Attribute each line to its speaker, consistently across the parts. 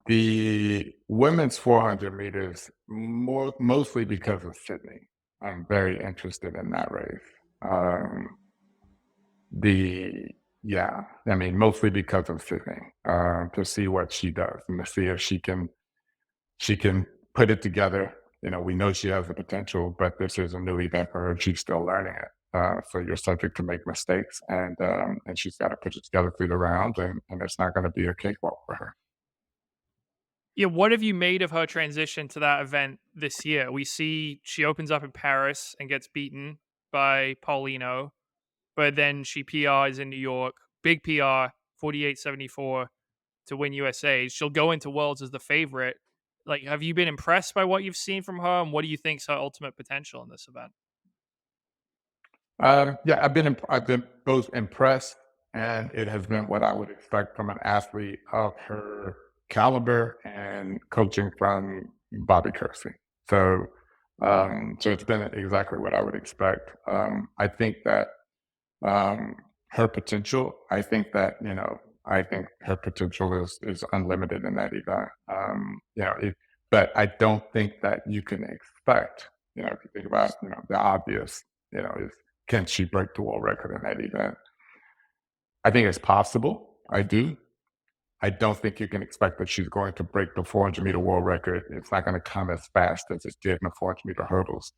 Speaker 1: The women's 400 meters, mostly because of Sydney. I'm very interested in that race. Um, the yeah, I mean, mostly because of Sydney, to see what she does and to see if she can put it together. We know she has the potential, but this is a new event for her. She's still learning it. So you're subject to make mistakes, and she's got to put it together through the rounds, and it's not going to be a cakewalk for her.
Speaker 2: Yeah, what have you made of her transition to that event this year? We see she opens up in Paris and gets beaten by Paulino, but then she PRs in New York, big PR, 48.74 to win USA. She'll go into Worlds as the favorite. Like, have you been impressed by what you've seen from her, and what do you think's her ultimate potential in this event?
Speaker 1: Yeah, I've been both impressed, and it has been what I would expect from an athlete of her caliber and coaching from Bobby Kersey. So it's been exactly what I would expect. I think that her potential. I think her potential is unlimited in that event. But I don't think that you can expect. If you think about the obvious, is can she break the world record in that event? I think it's possible. I do. I don't think you can expect that she's going to break the 400-meter world record. It's not going to come as fast as it did in the 400-meter hurdles.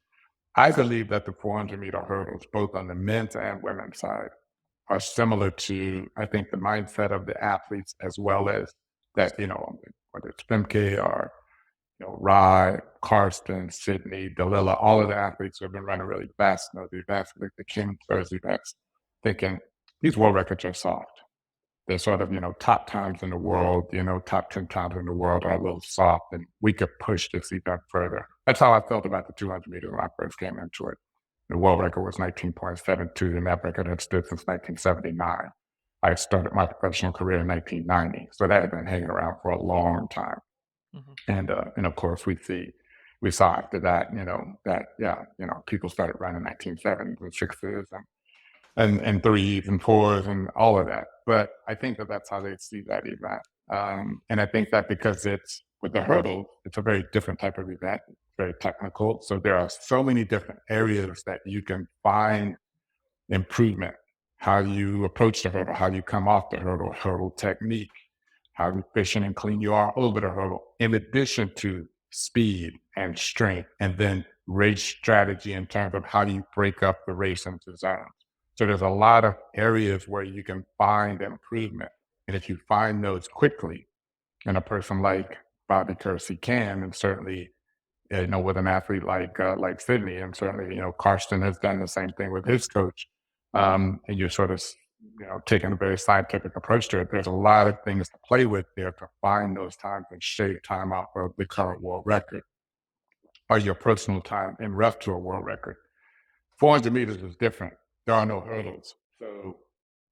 Speaker 1: I believe that the 400-meter hurdles, both on the men's and women's side, are similar to, I think, the mindset of the athletes as well as that, whether it's Femke or, Rye, Karsten, Sydney, Dalila, all of the athletes who have been running really fast in those events, like the King those events, thinking these world records are soft. They're sort of, top times in the world, top 10 times in the world are a little soft, and we could push this event further. That's how I felt about the 200 meters when I first came into it. The world record was 19.72, and that record had stood since 1979. I started my professional career in 1990, so that had been hanging around for a long time.
Speaker 2: Mhm.
Speaker 1: And of course, we saw after that, that yeah, people started running 1970s and sixes and threes and fours and all of that. But I think that that's how they see that event. And I think that because it's with the hurdle, it's a very different type of event, very technical. So there are so many different areas that you can find improvement. How you approach the hurdle, how you come off the hurdle, hurdle technique, how efficient and clean you are over the hurdle, in addition to speed and strength, and then race strategy in terms of how do you break up the race into zones. So there's a lot of areas where you can find improvement. And if you find those quickly, and a person like Bobby Kersey can, and certainly, with an athlete like Sydney, and certainly, Karsten has done the same thing with his coach. And you're sort of, taking a very scientific approach to it. There's a lot of things to play with there to find those times and shave time off of the current world record or your personal time and ref to a world record. 400 meters is different. There are no hurdles. So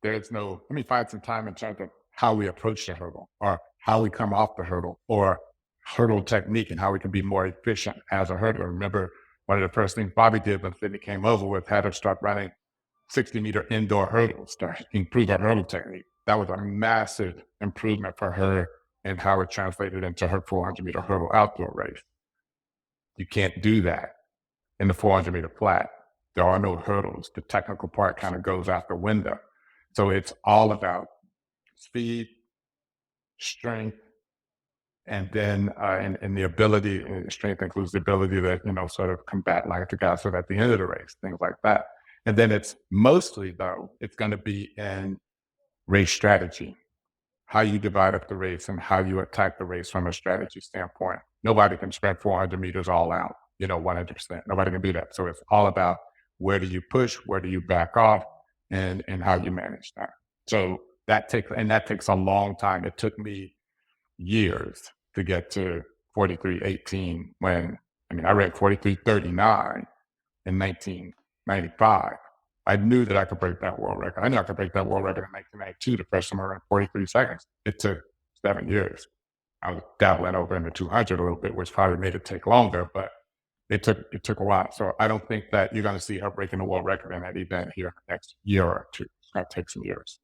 Speaker 1: there's no, let me find some time in terms of how we approach the hurdle or how we come off the hurdle or hurdle technique and how we can be more efficient as a hurdler. Remember, one of the first things Bobby did when Sydney came over was had her start running 60-meter indoor hurdles to improve her hurdle technique. That was a massive improvement for her and how it translated into her 400-meter hurdle outdoor race. You can't do that in the 400-meter flat. There are no hurdles. The technical part kind of goes out the window. So it's all about speed, strength, and then and the ability, strength includes the ability to, sort of combat like the guys sort of at the end of the race, things like that. And then it's mostly, though, it's going to be in race strategy, how you divide up the race and how you attack the race from a strategy standpoint. Nobody can sprint 400 meters all out, 100%. Nobody can do that. So it's all about where do you push, where do you back off, and how you manage that. So that takes a long time. It took me years to get to 43.18 when, I ran 43.39 in 1995. I knew that I could break that world record. I knew I could break that world record in 1992, the first time I ran 43 seconds. It took 7 years. I was dabbling over in the 200 a little bit, which probably made it take longer, but it took a while. So I don't think that you're going to see her breaking the world record in that event here in the next year or two. It's going to take some years.